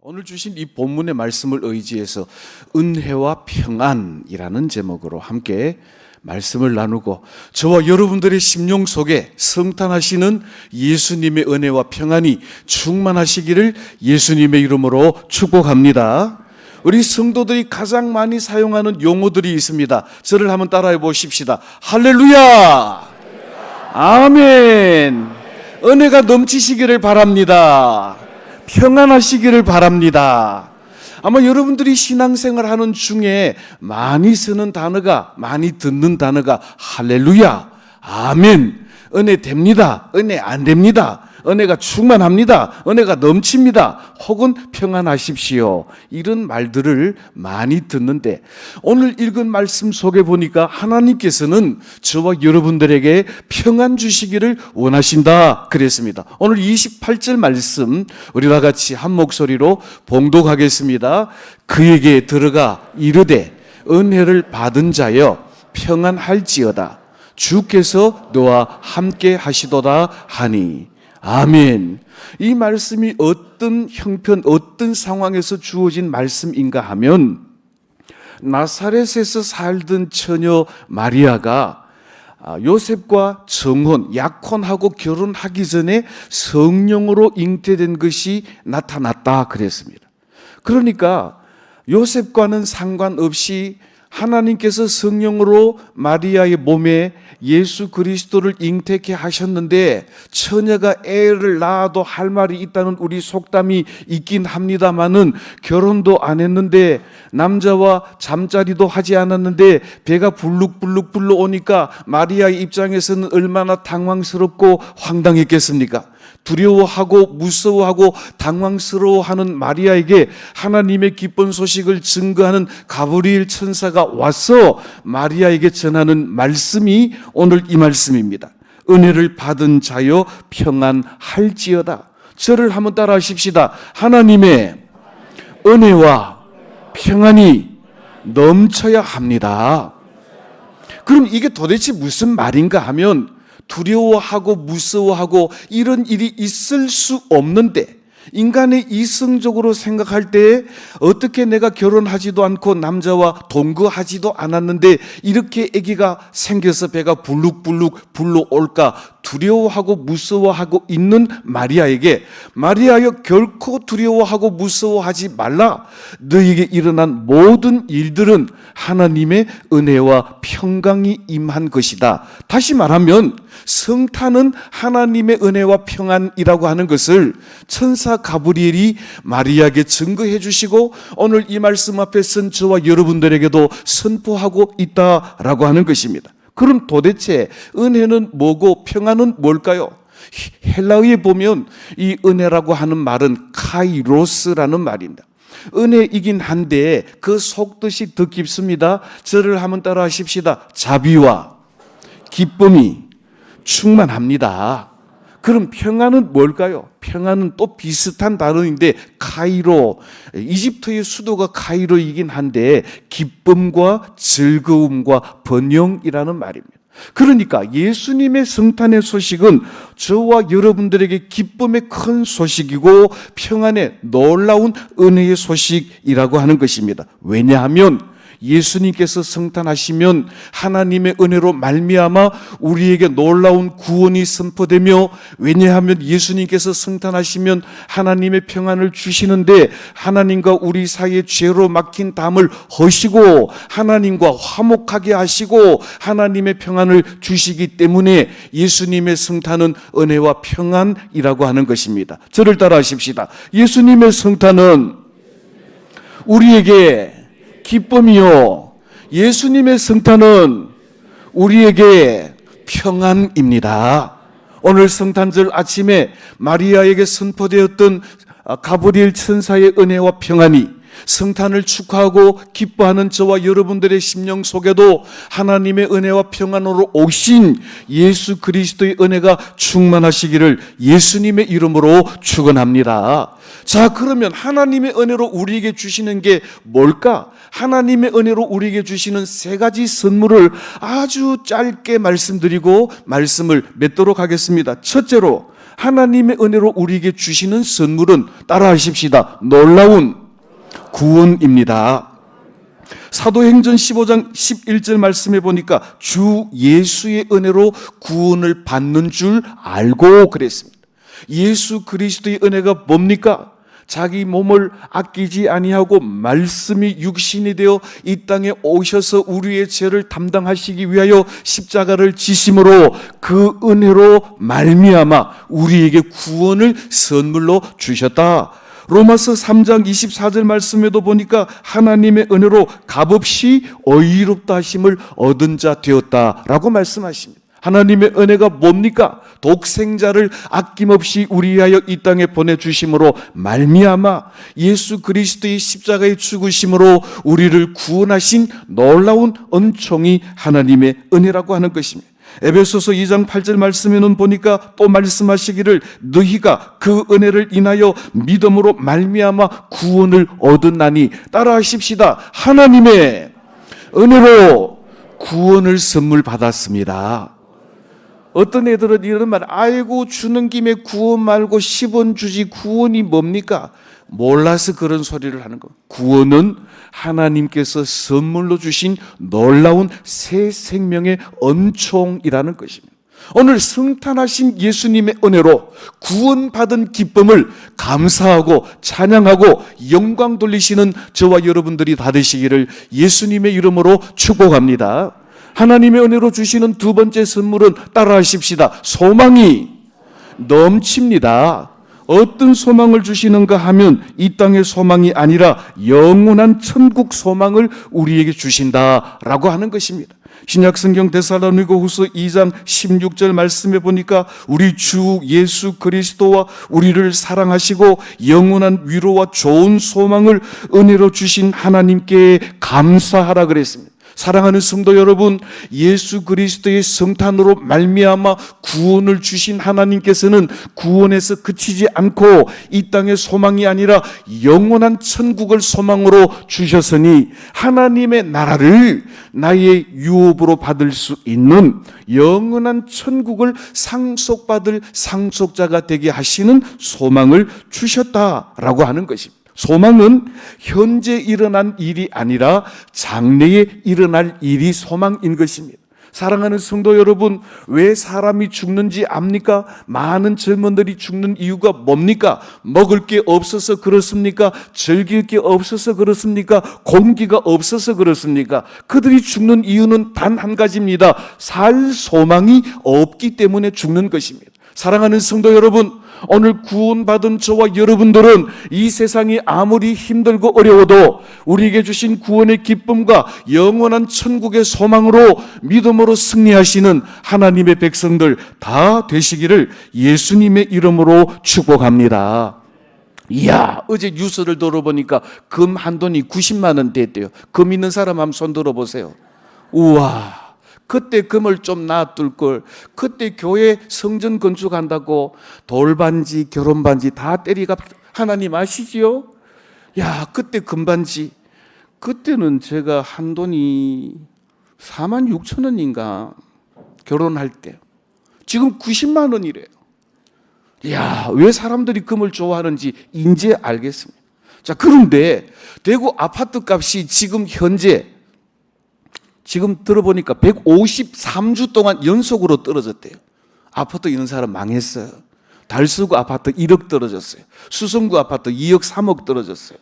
오늘 주신 이 본문의 말씀을 의지해서 은혜와 평안이라는 제목으로 함께 말씀을 나누고 저와 여러분들의 심령 속에 성탄하시는 예수님의 은혜와 평안이 충만하시기를 예수님의 이름으로 축복합니다. 우리 성도들이 가장 많이 사용하는 용어들이 있습니다. 저를 한번 따라해 보십시다. 할렐루야! 아멘! 은혜가 넘치시기를 바랍니다. 평안하시기를 바랍니다. 아마 여러분들이 신앙생활 하는 중에 많이 쓰는 단어가, 많이 듣는 단어가 할렐루야, 아멘, 은혜 됩니다, 은혜 안 됩니다, 은혜가 충만합니다, 은혜가 넘칩니다, 혹은 평안하십시오, 이런 말들을 많이 듣는데 오늘 읽은 말씀 속에 보니까 하나님께서는 저와 여러분들에게 평안 주시기를 원하신다 그랬습니다. 오늘 28절 말씀 우리와 같이 한 목소리로 봉독하겠습니다. 그에게 들어가 이르되 은혜를 받은 자여 평안할지어다, 주께서 너와 함께 하시도다 하니. 아멘. 이 말씀이 어떤 형편, 어떤 상황에서 주어진 말씀인가 하면 나사렛에서 살던 처녀 마리아가 요셉과 정혼, 약혼하고 결혼하기 전에 성령으로 잉태된 것이 나타났다 그랬습니다. 그러니까 요셉과는 상관없이 하나님께서 성령으로 마리아의 몸에 예수 그리스도를 잉태케 하셨는데 처녀가 애를 낳아도 할 말이 있다는 우리 속담이 있긴 합니다마는 결혼도 안 했는데 남자와 잠자리도 하지 않았는데 배가 불룩불룩 불러오니까 마리아의 입장에서는 얼마나 당황스럽고 황당했겠습니까? 두려워하고 무서워하고 당황스러워하는 마리아에게 하나님의 기쁜 소식을 증거하는 가브리엘 천사가 와서 마리아에게 전하는 말씀이 오늘 이 말씀입니다. 은혜를 받은 자여 평안할지어다. 저를 한번 따라 하십시다. 하나님의 은혜와 평안이 넘쳐야 합니다. 그럼 이게 도대체 무슨 말인가 하면 두려워하고 무서워하고 이런 일이 있을 수 없는데 인간의 이성적으로 생각할 때 어떻게 내가 결혼하지도 않고 남자와 동거하지도 않았는데 이렇게 아기가 생겨서 배가 불룩불룩 불러올까 두려워하고 무서워하고 있는 마리아에게 마리아여 결코 두려워하고 무서워하지 말라. 너에게 일어난 모든 일들은 하나님의 은혜와 평강이 임한 것이다. 다시 말하면 성탄은 하나님의 은혜와 평안이라고 하는 것을 천사 가브리엘이 마리아에게 증거해 주시고 오늘 이 말씀 앞에 선 저와 여러분들에게도 선포하고 있다라고 하는 것입니다. 그럼 도대체 은혜는 뭐고 평안은 뭘까요? 헬라어에 보면 이 은혜라고 하는 말은 카이로스라는 말입니다. 은혜이긴 한데 그 속뜻이 더 깊습니다. 저를 한번 따라 하십시다. 자비와 기쁨이 충만합니다. 그럼 평안은 뭘까요? 평안은 또 비슷한 단어인데 카이로, 이집트의 수도가 카이로이긴 한데 기쁨과 즐거움과 번영이라는 말입니다. 그러니까 예수님의 성탄의 소식은 저와 여러분들에게 기쁨의 큰 소식이고 평안의 놀라운 은혜의 소식이라고 하는 것입니다. 왜냐하면 예수님께서 성탄하시면 하나님의 은혜로 말미암아 우리에게 놀라운 구원이 선포되며 왜냐하면 예수님께서 성탄하시면 하나님의 평안을 주시는데 하나님과 우리 사이에 죄로 막힌 담을 허시고 하나님과 화목하게 하시고 하나님의 평안을 주시기 때문에 예수님의 성탄은 은혜와 평안이라고 하는 것입니다. 저를 따라 하십시다. 예수님의 성탄은 우리에게 기쁨이요, 예수님의 성탄은 우리에게 평안입니다. 오늘 성탄절 아침에 마리아에게 선포되었던 가브리엘 천사의 은혜와 평안이 성탄을 축하하고 기뻐하는 저와 여러분들의 심령 속에도 하나님의 은혜와 평안으로 오신 예수 그리스도의 은혜가 충만하시기를 예수님의 이름으로 축원합니다. 자, 그러면 하나님의 은혜로 우리에게 주시는 게 뭘까? 하나님의 은혜로 우리에게 주시는 세 가지 선물을 아주 짧게 말씀드리고 말씀을 맺도록 하겠습니다. 첫째로 하나님의 은혜로 우리에게 주시는 선물은 따라하십시다. 놀라운 구원입니다. 사도행전 15장 11절 말씀해 보니까 주 예수의 은혜로 구원을 받는 줄 알고 그랬습니다. 예수 그리스도의 은혜가 뭡니까? 자기 몸을 아끼지 아니하고 말씀이 육신이 되어 이 땅에 오셔서 우리의 죄를 담당하시기 위하여 십자가를 지심으로 그 은혜로 말미암아 우리에게 구원을 선물로 주셨다. 로마서 3장 24절 말씀에도 보니까 하나님의 은혜로 값없이 의롭다 하심을 얻은 자 되었다라고 말씀하십니다. 하나님의 은혜가 뭡니까? 독생자를 아낌없이 우리 위하여 이 땅에 보내주심으로 말미암아 예수 그리스도의 십자가의 죽으심으로 우리를 구원하신 놀라운 은총이 하나님의 은혜라고 하는 것입니다. 에베소서 2장 8절 말씀에는 보니까 또 말씀하시기를 너희가 그 은혜를 인하여 믿음으로 말미암아 구원을 얻었나니 따라하십시다. 하나님의 은혜로 구원을 선물 받았습니다. 어떤 애들은 이런 말, 아이고 주는 김에 구원 말고 10원 주지 구원이 뭡니까? 몰라서 그런 소리를 하는 거. 구원은 하나님께서 선물로 주신 놀라운 새 생명의 은총이라는 것입니다. 오늘 성탄하신 예수님의 은혜로 구원받은 기쁨을 감사하고 찬양하고 영광 돌리시는 저와 여러분들이 다 되시기를 예수님의 이름으로 축복합니다. 하나님의 은혜로 주시는 두 번째 선물은 따라하십시다. 소망이 넘칩니다. 어떤 소망을 주시는가 하면 이 땅의 소망이 아니라 영원한 천국 소망을 우리에게 주신다라고 하는 것입니다. 신약성경 데살로니가후서 2장 16절 말씀해 보니까 우리 주 예수 그리스도와 우리를 사랑하시고 영원한 위로와 좋은 소망을 은혜로 주신 하나님께 감사하라 그랬습니다. 사랑하는 성도 여러분, 예수 그리스도의 성탄으로 말미암아 구원을 주신 하나님께서는 구원에서 그치지 않고 이 땅의 소망이 아니라 영원한 천국을 소망으로 주셨으니 하나님의 나라를 나의 유업으로 받을 수 있는 영원한 천국을 상속받을 상속자가 되게 하시는 소망을 주셨다라고 하는 것입니다. 소망은 현재 일어난 일이 아니라 장래에 일어날 일이 소망인 것입니다. 사랑하는 성도 여러분, 왜 사람이 죽는지 압니까? 많은 젊은들이 죽는 이유가 뭡니까? 먹을 게 없어서 그렇습니까? 즐길 게 없어서 그렇습니까? 공기가 없어서 그렇습니까? 그들이 죽는 이유는 단 한 가지입니다. 살 소망이 없기 때문에 죽는 것입니다. 사랑하는 성도 여러분, 오늘 구원받은 저와 여러분들은 이 세상이 아무리 힘들고 어려워도 우리에게 주신 구원의 기쁨과 영원한 천국의 소망으로 믿음으로 승리하시는 하나님의 백성들 다 되시기를 예수님의 이름으로 축복합니다. 이야, 어제 뉴스를 들어보니까 금 한 돈이 90만 원 됐대요. 금 있는 사람 한번 손 들어보세요. 우와, 그때 금을 좀 놔둘 걸. 그때 교회 성전 건축한다고 돌반지, 결혼반지 다 때리가. 하나님 아시지요? 야, 그때 금반지. 그때는 제가 한 돈이 46,000원인가 결혼할 때. 지금 90만 원이래요. 야, 왜 사람들이 금을 좋아하는지 이제 알겠습니다. 자, 그런데 대구 아파트 값이 지금 현재 지금 들어보니까 153주 동안 연속으로 떨어졌대요. 아파트 있는 사람 망했어요. 달서구 아파트 1억 떨어졌어요. 수성구 아파트 2억 3억 떨어졌어요.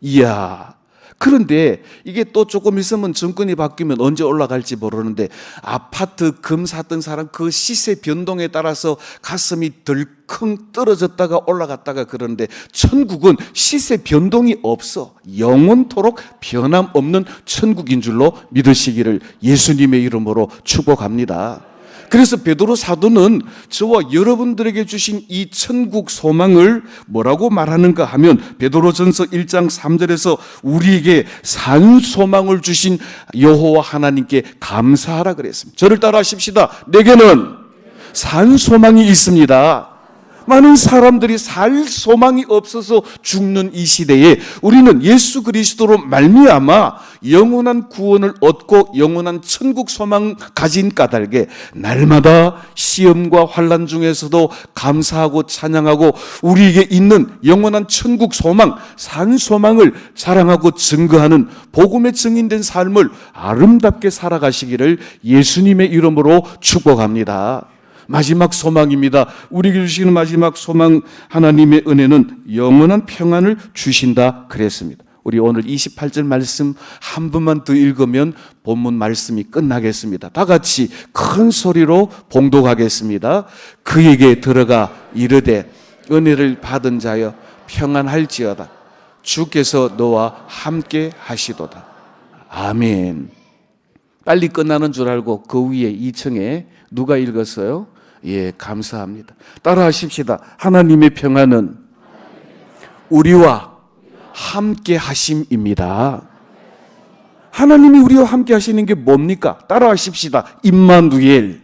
이야. 그런데 이게 또 조금 있으면 정권이 바뀌면 언제 올라갈지 모르는데 아파트 금 샀던 사람 그 시세 변동에 따라서 가슴이 덜컹 떨어졌다가 올라갔다가 그러는데 천국은 시세 변동이 없어. 영원토록 변함없는 천국인 줄로 믿으시기를 예수님의 이름으로 축복합니다. 그래서 베드로 사도는 저와 여러분들에게 주신 이 천국 소망을 뭐라고 말하는가 하면 베드로전서 1장 3절에서 우리에게 산 소망을 주신 여호와 하나님께 감사하라 그랬습니다. 저를 따라 하십시다. 내게는 산 소망이 있습니다. 많은 사람들이 살 소망이 없어서 죽는 이 시대에 우리는 예수 그리스도로 말미암아 영원한 구원을 얻고 영원한 천국 소망 가진 까닭에 날마다 시험과 환난 중에서도 감사하고 찬양하고 우리에게 있는 영원한 천국 소망, 산 소망을 자랑하고 증거하는 복음의 증인된 삶을 아름답게 살아가시기를 예수님의 이름으로 축복합니다. 마지막 소망입니다. 우리에게 주시는 마지막 소망, 하나님의 은혜는 영원한 평안을 주신다 그랬습니다. 우리 오늘 28절 말씀 한 번만 더 읽으면 본문 말씀이 끝나겠습니다. 다 같이 큰 소리로 봉독하겠습니다. 그에게 들어가 이르되 은혜를 받은 자여 평안할지어다. 주께서 너와 함께 하시도다. 아멘. 빨리 끝나는 줄 알고 그 위에 2층에 누가 읽었어요? 예, 감사합니다. 따라 하십시다. 하나님의 평안은 우리와 함께 하심입니다. 하나님이 우리와 함께 하시는 게 뭡니까? 따라 하십시다. 임마누엘.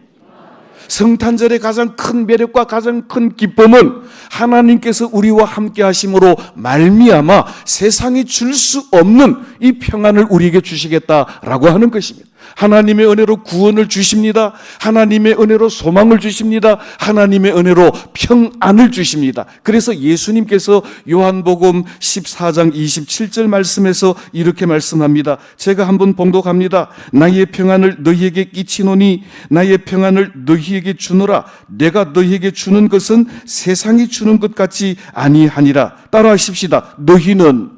성탄절의 가장 큰 매력과 가장 큰 기쁨은 하나님께서 우리와 함께 하심으로 말미암아 세상이 줄 수 없는 이 평안을 우리에게 주시겠다라고 하는 것입니다. 하나님의 은혜로 구원을 주십니다. 하나님의 은혜로 소망을 주십니다. 하나님의 은혜로 평안을 주십니다. 그래서 예수님께서 요한복음 14장 27절 말씀에서 이렇게 말씀합니다. 제가 한번 봉독합니다. 나의 평안을 너희에게 끼치노니 나의 평안을 너희에게 주노라. 내가 너희에게 주는 것은 세상이 주는 것 같지 아니하니라. 따라하십시다. 너희는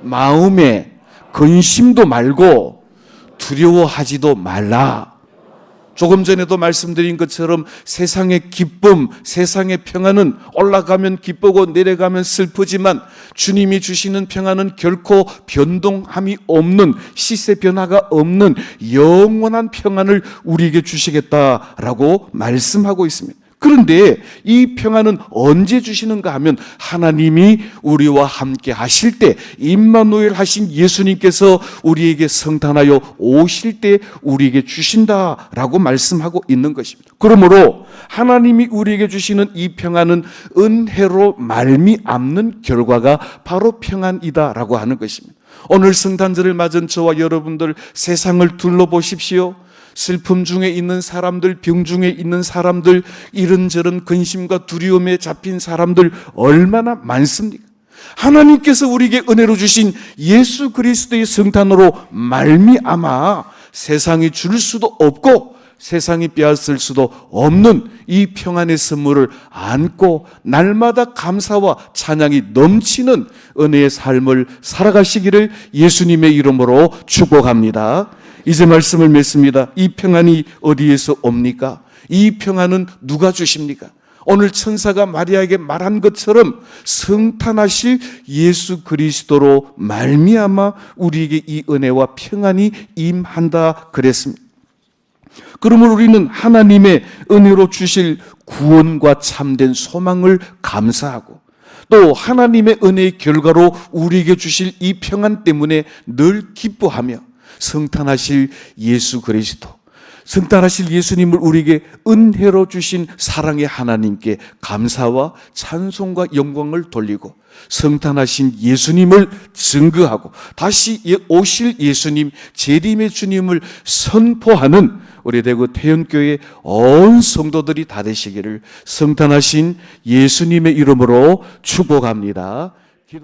마음에 근심도 말고 두려워하지도 말라. 조금 전에도 말씀드린 것처럼 세상의 기쁨, 세상의 평안은 올라가면 기쁘고 내려가면 슬프지만 주님이 주시는 평안은 결코 변동함이 없는, 시세 변화가 없는 영원한 평안을 우리에게 주시겠다라고 말씀하고 있습니다. 그런데 이 평안은 언제 주시는가 하면 하나님이 우리와 함께 하실 때, 임마누엘 하신 예수님께서 우리에게 성탄하여 오실 때 우리에게 주신다라고 말씀하고 있는 것입니다. 그러므로 하나님이 우리에게 주시는 이 평안은 은혜로 말미암는 결과가 바로 평안이다라고 하는 것입니다. 오늘 성탄절을 맞은 저와 여러분들 세상을 둘러보십시오. 슬픔 중에 있는 사람들, 병 중에 있는 사람들, 이런저런 근심과 두려움에 잡힌 사람들 얼마나 많습니까? 하나님께서 우리에게 은혜로 주신 예수 그리스도의 성탄으로 말미암아 세상이 줄 수도 없고 세상이 빼앗을 수도 없는 이 평안의 선물을 안고 날마다 감사와 찬양이 넘치는 은혜의 삶을 살아가시기를 예수님의 이름으로 축복합니다. 이제 말씀을 맺습니다. 이 평안이 어디에서 옵니까? 이 평안은 누가 주십니까? 오늘 천사가 마리아에게 말한 것처럼 성탄하실 예수 그리스도로 말미암아 우리에게 이 은혜와 평안이 임한다 그랬습니다. 그러면 우리는 하나님의 은혜로 주실 구원과 참된 소망을 감사하고 또 하나님의 은혜의 결과로 우리에게 주실 이 평안 때문에 늘 기뻐하며 성탄하실 예수 그리스도, 성탄하실 예수님을 우리에게 은혜로 주신 사랑의 하나님께 감사와 찬송과 영광을 돌리고 성탄하신 예수님을 증거하고 다시 오실 예수님, 재림의 주님을 선포하는 우리 대구 태연교회 온 성도들이 다 되시기를 성탄하신 예수님의 이름으로 축복합니다.